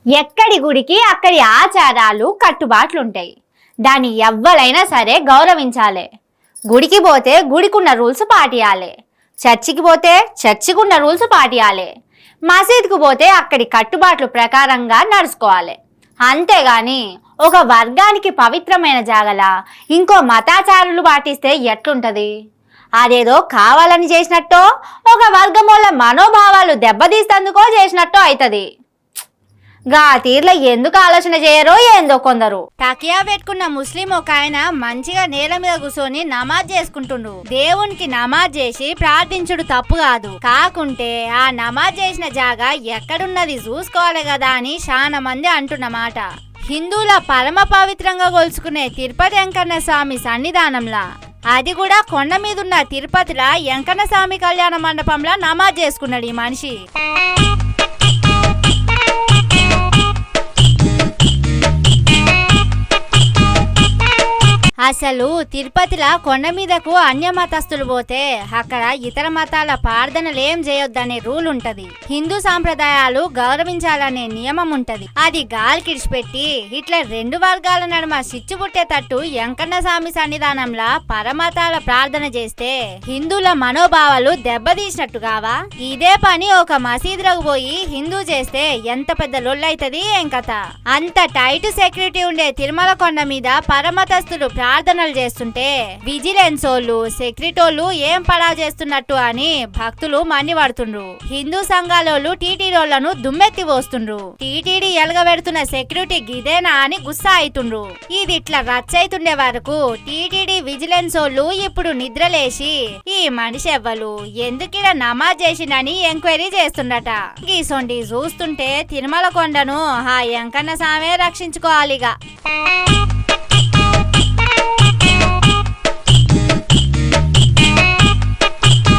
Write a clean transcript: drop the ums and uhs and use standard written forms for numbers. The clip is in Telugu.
ఎక్కడి గుడికి అక్కడి ఆచారాలు కట్టుబాట్లుంటాయి. దాన్ని ఎవ్వరైనా సరే గౌరవించాలి. గుడికి పోతే గుడికున్న రూల్స్ పాటియాలి, చర్చికి పోతే చర్చికున్న రూల్స్ పాటియాలి, మసీద్కు పోతే అక్కడి కట్టుబాట్ల ప్రకారంగా నడుచుకోవాలి. అంతేగాని ఒక వర్గానికి పవిత్రమైన జాగల ఇంకో మతాచారులు పాటిస్తే ఎట్లుంటది? అదేదో కావాలని చేసినట్టో ఒక వర్గం వల్ల మనోభావాలు దెబ్బతీస్తందుకో చేసినట్టో అవుతుంది. గా తీర్ల ఎందుకు ఆలోచన చేయరో ఏందో కొందరు. తకియా పెట్టుకున్న ముస్లిం ఒక ఆయన మంచిగా నేల మీద కూర్చొని నమాజ్ చేసుకుంటుండు. దేవునికి నమాజ్ చేసి ప్రార్థించుడు తప్పు కాదు, కాకుంటే ఆ నమాజ్ చేసిన జాగా ఎక్కడున్నది చూసుకోవాలి కదా అని చాలా మంది అంటున్నమాట. హిందువుల పరమ పవిత్రంగా కొలుచుకునే తిరుపతి వెంకన్న స్వామి సన్నిధానంలా, అది కూడా కొండ మీదున్న తిరుపతిలా వెంకన్న స్వామి కళ్యాణ మండపంలో నమాజ్ చేసుకున్నాడు ఈ మనిషి. అసలు తిరుపతిలా కొండ మీదకు అన్య మతస్థులు పోతే అక్కడ ఇతర మతాల ప్రార్థనలు ఏం చేయొద్దనే రూల్ ఉంటది. హిందూ సాంప్రదాయాలు గౌరవించాలనే నియమం ఉంటది. అది గాలికిడిచిపెట్టి ఇట్లా రెండు వర్గాల నడుమ సిచ్చు పుట్టేటట్టు వెంకన్న స్వామి సన్నిధానంలా పరమతాల ప్రార్థన చేస్తే హిందువుల మనోభావాలు దెబ్బతీసినట్టు కావా? ఇదే పని ఒక మసీదులకు పోయి హిందూ చేస్తే ఎంత పెద్ద లొల్లైతది ఏం కథ? అంత టైట్ సెక్యూరిటీ ఉండే తిరుమల కొండ మీద పరమతస్థులు ప్రార్థనలు చేస్తుంటే విజిలెన్స్ వాళ్ళు సెక్యూరిటోళ్ళు ఏం పడావు చేస్తున్నట్టు అని భక్తులు మండిపడుతుండ్రు. హిందూ సంఘాలోళ్ళు టీటీడీలను దుమ్మెత్తి పోస్తుండ్రు. టీటీడీ ఎలగబెడుతున్న సెక్యూరిటీ గిదేనా అని గుస్సా అవుతుండ్రు. ఇది ఇట్లా రచ్చైతుండే వరకు టీటీడీ విజిలెన్స్ వాళ్ళు ఇప్పుడు నిద్రలేసి ఈ మనిషి ఎవ్వలు ఎందుకిలా నమాజ్ చేసిండని ఎంక్వైరీ చేస్తుండట. గీసొండి చూస్తుంటే తిరుమల కొండను ఆ వెంకన్న స్వామే రక్షించుకోవాలిగా.